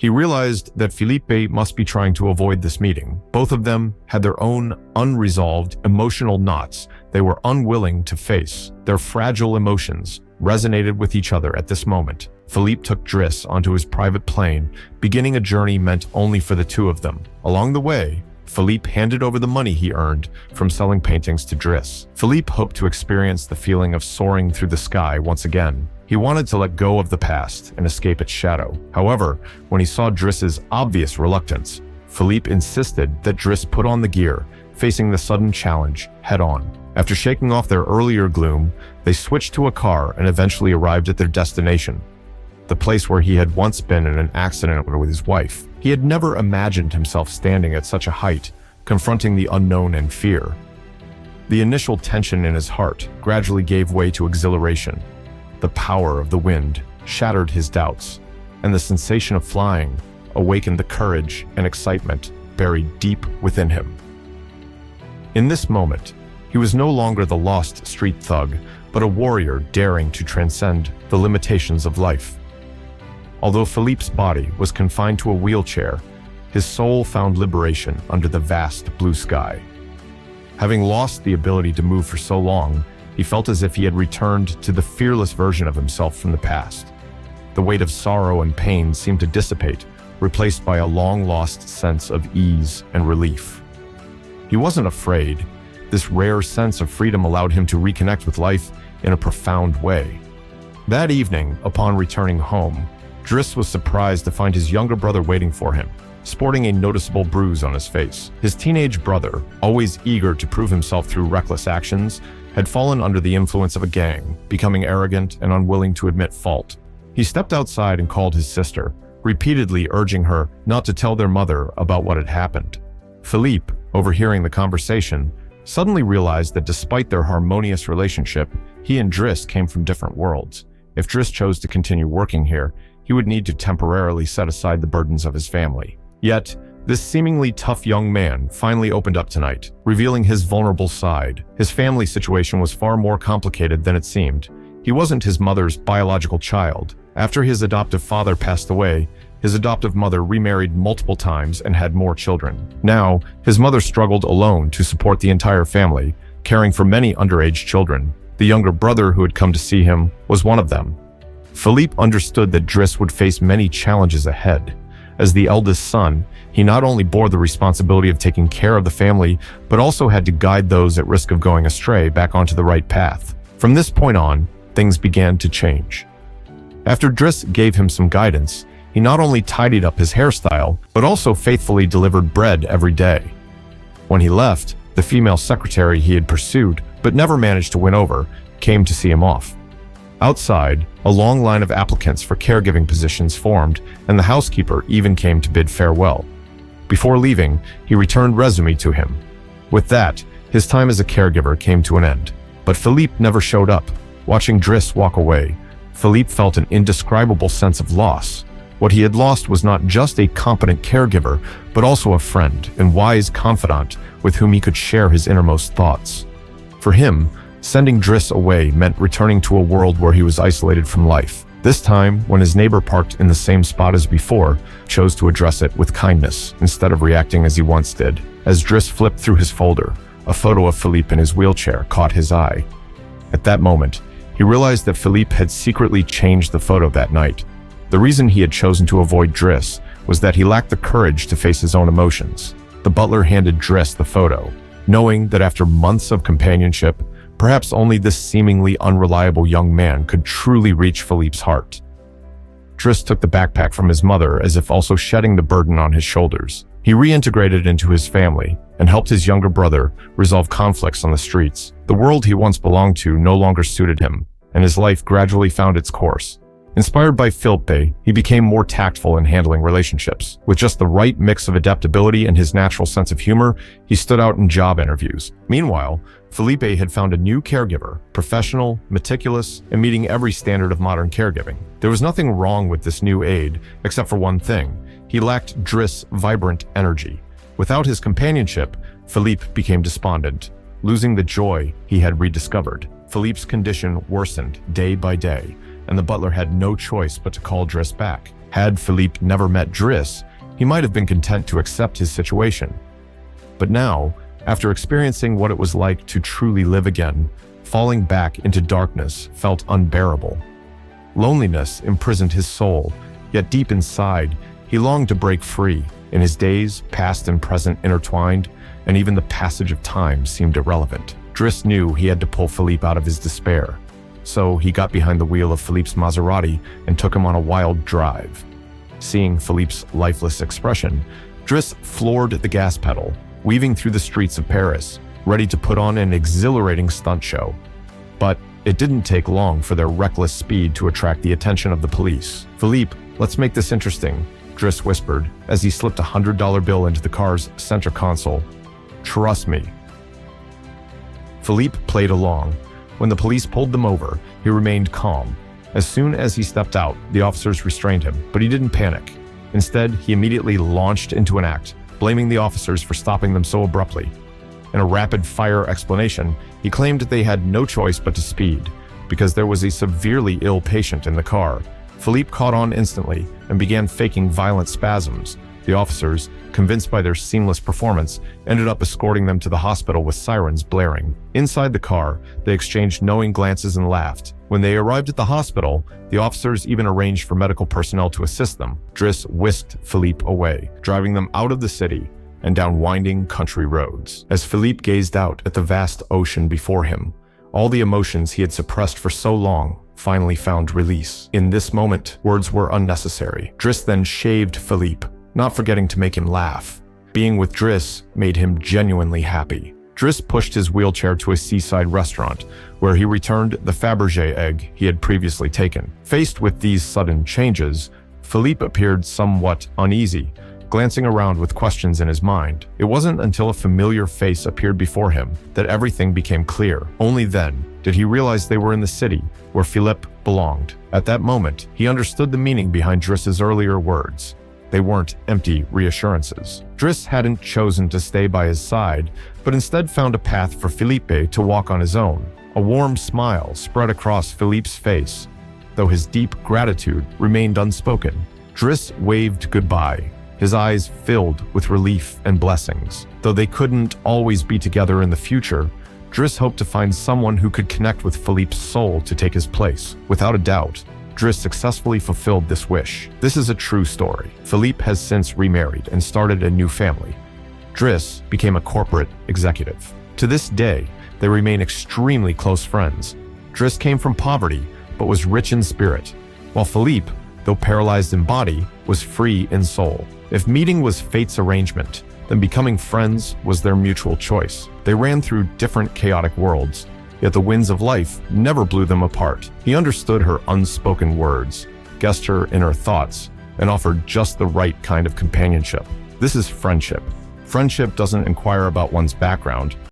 He realized that Philippe must be trying to avoid this meeting. Both of them had their own unresolved emotional knots they were unwilling to face. Their fragile emotions resonated with each other at this moment. Philippe took Driss onto his private plane, beginning a journey meant only for the two of them. Along the way, Philippe handed over the money he earned from selling paintings to Driss. Philippe hoped to experience the feeling of soaring through the sky once again. He wanted to let go of the past and escape its shadow. However, when he saw Driss's obvious reluctance, Philippe insisted that Driss put on the gear, facing the sudden challenge head-on. After shaking off their earlier gloom, they switched to a car and eventually arrived at their destination, the place where he had once been in an accident with his wife. He had never imagined himself standing at such a height, confronting the unknown and fear. The initial tension in his heart gradually gave way to exhilaration. The power of the wind shattered his doubts, and the sensation of flying awakened the courage and excitement buried deep within him. In this moment, he was no longer the lost street thug, but a warrior daring to transcend the limitations of life. Although Philippe's body was confined to a wheelchair, his soul found liberation under the vast blue sky. Having lost the ability to move for so long, he felt as if he had returned to the fearless version of himself from the past. The weight of sorrow and pain seemed to dissipate, replaced by a long-lost sense of ease and relief. He wasn't afraid. This rare sense of freedom allowed him to reconnect with life in a profound way. That evening, upon returning home, Driss was surprised to find his younger brother waiting for him, sporting a noticeable bruise on his face. His teenage brother, always eager to prove himself through reckless actions, had fallen under the influence of a gang, becoming arrogant and unwilling to admit fault. He stepped outside and called his sister, repeatedly urging her not to tell their mother about what had happened. Philippe, overhearing the conversation, suddenly realized that despite their harmonious relationship, he and Driss came from different worlds. If Driss chose to continue working here, he would need to temporarily set aside the burdens of his family. Yet, this seemingly tough young man finally opened up tonight, revealing his vulnerable side. His family situation was far more complicated than it seemed. He wasn't his mother's biological child. After his adoptive father passed away, his adoptive mother remarried multiple times and had more children. Now, his mother struggled alone to support the entire family, caring for many underage children. The younger brother who had come to see him was one of them. Philippe understood that Driss would face many challenges ahead. As the eldest son, he not only bore the responsibility of taking care of the family, but also had to guide those at risk of going astray back onto the right path. From this point on, things began to change. After Driss gave him some guidance, he not only tidied up his hairstyle, but also faithfully delivered bread every day. When he left, the female secretary he had pursued, but never managed to win over, came to see him off. Outside, a long line of applicants for caregiving positions formed, and the housekeeper even came to bid farewell. Before leaving, he returned resume to him. With that, his time as a caregiver came to an end. But Philippe never showed up. Watching Driss walk away, Philippe felt an indescribable sense of loss. What he had lost was not just a competent caregiver, but also a friend and wise confidant with whom he could share his innermost thoughts. For him, sending Driss away meant returning to a world where he was isolated from life. This time, when his neighbor parked in the same spot as before, chose to address it with kindness instead of reacting as he once did. As Driss flipped through his folder, a photo of Philippe in his wheelchair caught his eye. At that moment, he realized that Philippe had secretly changed the photo that night. The reason he had chosen to avoid Driss was that he lacked the courage to face his own emotions. The butler handed Driss the photo, knowing that after months of companionship, perhaps only this seemingly unreliable young man could truly reach Philippe's heart. Driss took the backpack from his mother as if also shedding the burden on his shoulders. He reintegrated into his family and helped his younger brother resolve conflicts on the streets. The world he once belonged to no longer suited him, and his life gradually found its course. Inspired by Philippe, he became more tactful in handling relationships. With just the right mix of adaptability and his natural sense of humor, he stood out in job interviews. Meanwhile, Philippe had found a new caregiver, professional, meticulous, and meeting every standard of modern caregiving. There was nothing wrong with this new aide, except for one thing. He lacked Driss' vibrant energy. Without his companionship, Philippe became despondent, losing the joy he had rediscovered. Philippe's condition worsened day by day, and the butler had no choice but to call Driss back. Had Philippe never met Driss, he might have been content to accept his situation. But now, after experiencing what it was like to truly live again, falling back into darkness felt unbearable. Loneliness imprisoned his soul, yet deep inside, he longed to break free. In his days, past and present intertwined, and even the passage of time seemed irrelevant. Driss knew he had to pull Philippe out of his despair. So he got behind the wheel of Philippe's Maserati and took him on a wild drive. Seeing Philippe's lifeless expression, Driss floored the gas pedal, weaving through the streets of Paris, ready to put on an exhilarating stunt show. But it didn't take long for their reckless speed to attract the attention of the police. "Philippe, let's make this interesting," Driss whispered as he slipped a $100 bill into the car's center console. "Trust me." Philippe played along. When the police pulled them over, he remained calm. As soon as he stepped out, the officers restrained him, but he didn't panic. Instead, he immediately launched into an act, blaming the officers for stopping them so abruptly. In a rapid-fire explanation, he claimed they had no choice but to speed, because there was a severely ill patient in the car. Philippe caught on instantly and began faking violent spasms. The officers, convinced by their seamless performance, ended up escorting them to the hospital with sirens blaring. Inside the car, they exchanged knowing glances and laughed. When they arrived at the hospital, the officers even arranged for medical personnel to assist them. Driss whisked Philippe away, driving them out of the city and down winding country roads. As Philippe gazed out at the vast ocean before him, all the emotions he had suppressed for so long finally found release. In this moment, words were unnecessary. Driss then shaved Philippe, not forgetting to make him laugh. Being with Driss made him genuinely happy. Driss pushed his wheelchair to a seaside restaurant, where he returned the Fabergé egg he had previously taken. Faced with these sudden changes, Philippe appeared somewhat uneasy, glancing around with questions in his mind. It wasn't until a familiar face appeared before him that everything became clear. Only then did he realize they were in the city where Philippe belonged. At that moment, he understood the meaning behind Driss's earlier words. They weren't empty reassurances. Driss hadn't chosen to stay by his side, but instead found a path for Philippe to walk on his own. A warm smile spread across Philippe's face, though his deep gratitude remained unspoken. Driss waved goodbye, his eyes filled with relief and blessings. Though they couldn't always be together in the future, Driss hoped to find someone who could connect with Philippe's soul to take his place. Without a doubt, Driss successfully fulfilled this wish. This is a true story. Philippe has since remarried and started a new family. Driss became a corporate executive. To this day, they remain extremely close friends. Driss came from poverty, but was rich in spirit, while Philippe, though paralyzed in body, was free in soul. If meeting was fate's arrangement, then becoming friends was their mutual choice. They ran through different chaotic worlds, yet the winds of life never blew them apart. He understood her unspoken words, guessed her inner thoughts, and offered just the right kind of companionship. This is friendship. Friendship doesn't inquire about one's background,